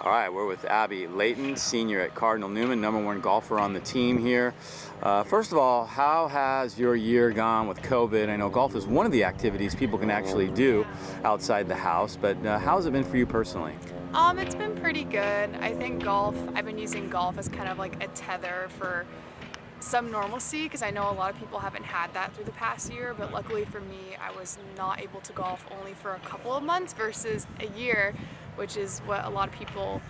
All right, we're with Abby Leighton, senior at Cardinal Newman, #1 golfer on the team here. First of all, how has your year gone with COVID? I know golf is one of the activities people can actually do outside the house, but how has it been for you personally? It's been pretty good. I think I've been using golf as kind of like a tether for some normalcy because I know a lot of people haven't had that through the past year, but luckily for me, I was not able to golf only for a couple of months versus a year, which is what a lot of people,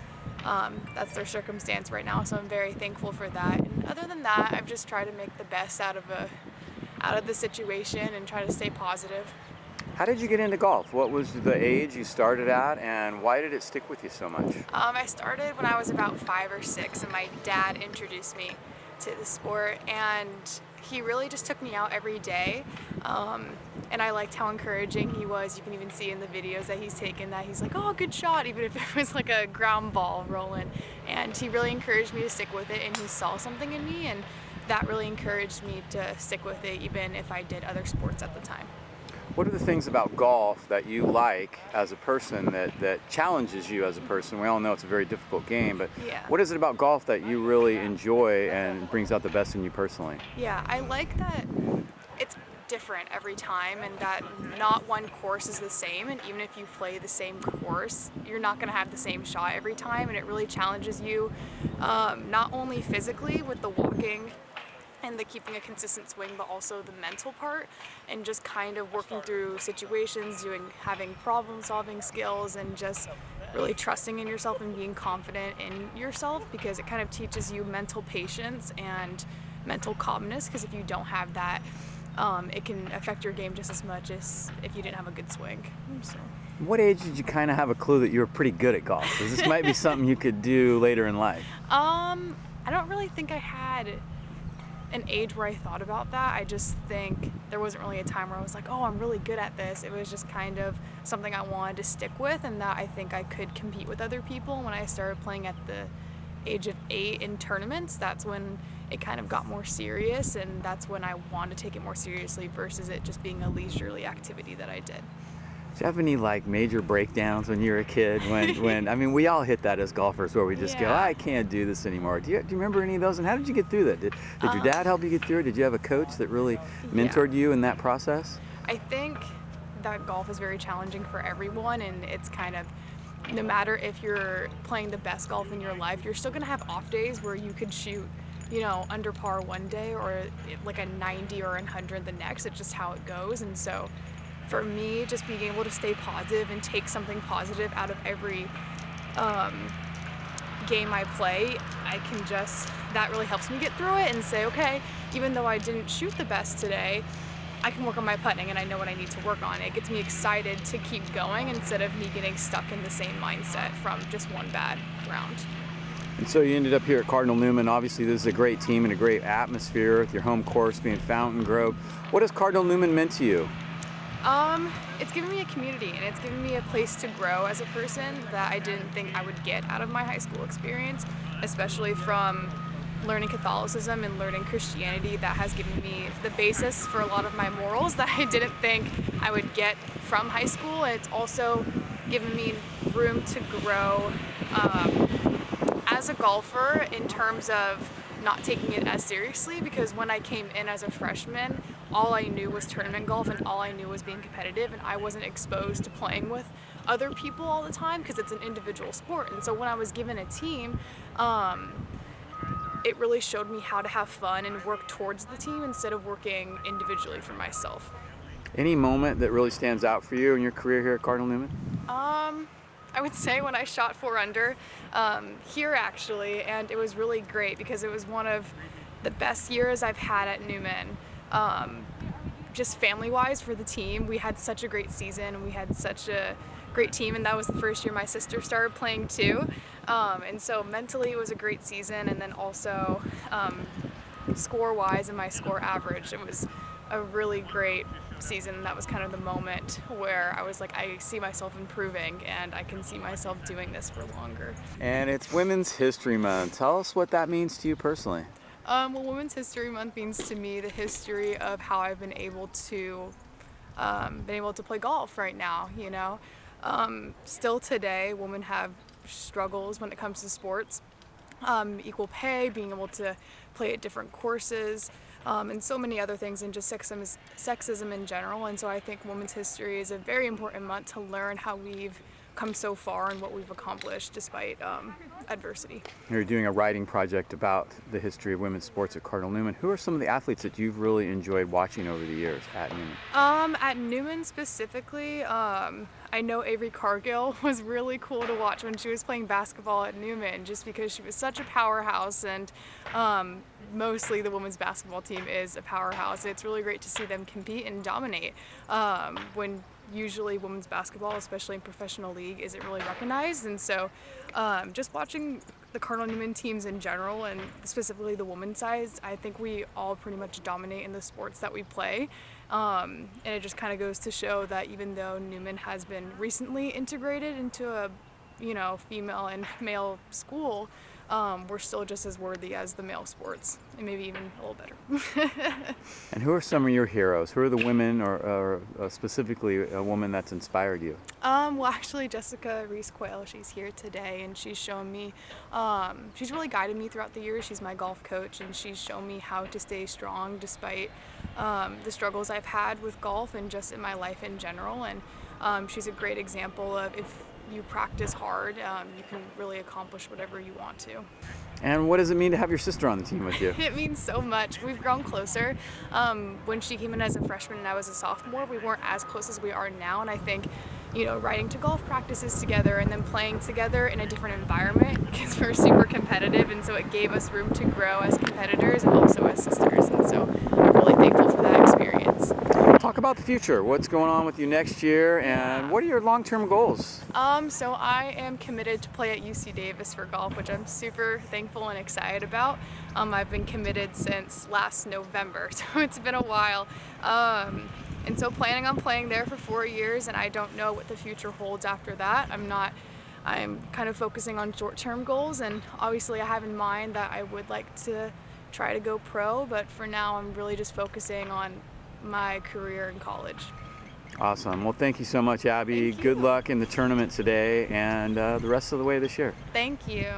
that's their circumstance right now. So I'm very thankful for that. And other than that, I've just tried to make the best out of the situation and try to stay positive. How did you get into golf? What was the age you started at, and why did it stick with you so much? I started when I was about 5 or 6, and my dad introduced me to the sport, and he really just took me out every day. And I liked how encouraging he was. You can even see in the videos that he's taken that he's like, "Oh, good shot," even if it was like a ground ball rolling. And he really encouraged me to stick with it, and he saw something in me, and that really encouraged me to stick with it, even if I did other sports at the time. What are the things about golf that you like as a person that challenges you as a person? We all know it's a very difficult game, but Yeah. what is it about golf that you really enjoy and brings out the best in you personally? Yeah, I like that it's different every time and that not one course is the same, and even if you play the same course, you're not going to have the same shot every time, and it really challenges you, not only physically with the walking and the keeping a consistent swing, but also the mental part and just kind of working through situations, having problem solving skills, and just really trusting in yourself and being confident in yourself, because it kind of teaches you mental patience and mental calmness, because if you don't have that, it can affect your game just as much as if you didn't have a good swing. So. What age did you kind of have a clue that you were pretty good at golf? 'Cause this might be something you could do later in life. I don't really think I had an age where I thought about that. I just think there wasn't really a time where I was like, oh, I'm really good at this. It was just kind of something I wanted to stick with, and that I think I could compete with other people. When I started playing at the age of 8 in tournaments, that's when it kind of got more serious, and that's when I wanted to take it more seriously versus it just being a leisurely activity that I did. Did you have any like major breakdowns when you were a kid? When I mean, we all hit that as golfers, where we just go, Yeah. I can't do this anymore. Do you remember any of those? And how did you get through that? Did your dad help you get through it? Did you have a coach that really mentored you in that process? I think that golf is very challenging for everyone, and it's kind of, no matter if you're playing the best golf in your life, you're still going to have off days where you could shoot, under par one day or like a 90 or a 100 the next. It's just how it goes. And so for me, just being able to stay positive and take something positive out of every game I play, that really helps me get through it and say, okay, even though I didn't shoot the best today, I can work on my putting and I know what I need to work on. It gets me excited to keep going instead of me getting stuck in the same mindset from just one bad round. And so you ended up here at Cardinal Newman. Obviously, this is a great team and a great atmosphere with your home course being Fountain Grove. What has Cardinal Newman meant to you? It's given me a community, and it's given me a place to grow as a person that I didn't think I would get out of my high school experience, especially from learning Catholicism and learning Christianity. That has given me the basis for a lot of my morals that I didn't think I would get from high school. And it's also given me room to grow as a golfer in terms of not taking it as seriously, because when I came in as a freshman, all I knew was tournament golf and all I knew was being competitive, and I wasn't exposed to playing with other people all the time because it's an individual sport. And so when I was given a team, it really showed me how to have fun and work towards the team instead of working individually for myself. Any moment that really stands out for you in your career here at Cardinal Newman? I would say when I shot 4 under here actually, and it was really great because it was one of the best years I've had at Newman. Just family-wise for the team, we had such a great season, and we had such a great team, and that was the first year my sister started playing too. And so mentally it was a great season, and then also score-wise and my score average, it was a really great season. That was kind of the moment where I was like, I see myself improving and I can see myself doing this for longer. And it's Women's History Month. Tell us what that means to you personally. Well, Women's History Month means to me the history of how I've been able to play golf right now. Still today, women have struggles when it comes to sports. Equal pay, being able to play at different courses, and so many other things, and just sexism in general. And so I think Women's History is a very important month to learn how we've come so far and what we've accomplished despite adversity. You're doing a writing project about the history of women's sports at Cardinal Newman. Who are some of the athletes that you've really enjoyed watching over the years at Newman? At Newman specifically, I know Avery Cargill was really cool to watch when she was playing basketball at Newman, just because she was such a powerhouse, and mostly the women's basketball team is a powerhouse. It's really great to see them compete and dominate when usually women's basketball, especially in professional league, isn't really recognized. And so just watching the Cardinal Newman teams in general, and specifically the women's side, I think we all pretty much dominate in the sports that we play. And it just kind of goes to show that even though Newman has been recently integrated into a female and male school, we're still just as worthy as the male sports, and maybe even a little better. And who are some of your heroes? Who are the women, or specifically a woman that's inspired you? Well, actually, Jessica Reese-Quayle, she's here today, and she's shown me, she's really guided me throughout the years. She's my golf coach, and she's shown me how to stay strong despite the struggles I've had with golf and just in my life in general. And she's a great example of, if you practice hard, you can really accomplish whatever you want to. And what does it mean to have your sister on the team with you? It means so much. We've grown closer. When she came in as a freshman and I was a sophomore, we weren't as close as we are now, and I think, riding to golf practices together and then playing together in a different environment, because we're super competitive, and so it gave us room to grow as competitors and also as sisters, and so I'm really thankful for that experience. Talk about the future. What's going on with you next year, and what are your long-term goals? So I am committed to play at UC Davis for golf, which I'm super thankful and excited about. I've been committed since last November, so it's been a while. And so planning on playing there for 4 years, and I don't know what the future holds after that. I'm kind of focusing on short-term goals, and obviously I have in mind that I would like to try to go pro, but for now I'm really just focusing on my career in college. Awesome. Well, thank you so much, Abby. Thank you. Good luck in the tournament today and the rest of the way this year. Thank you.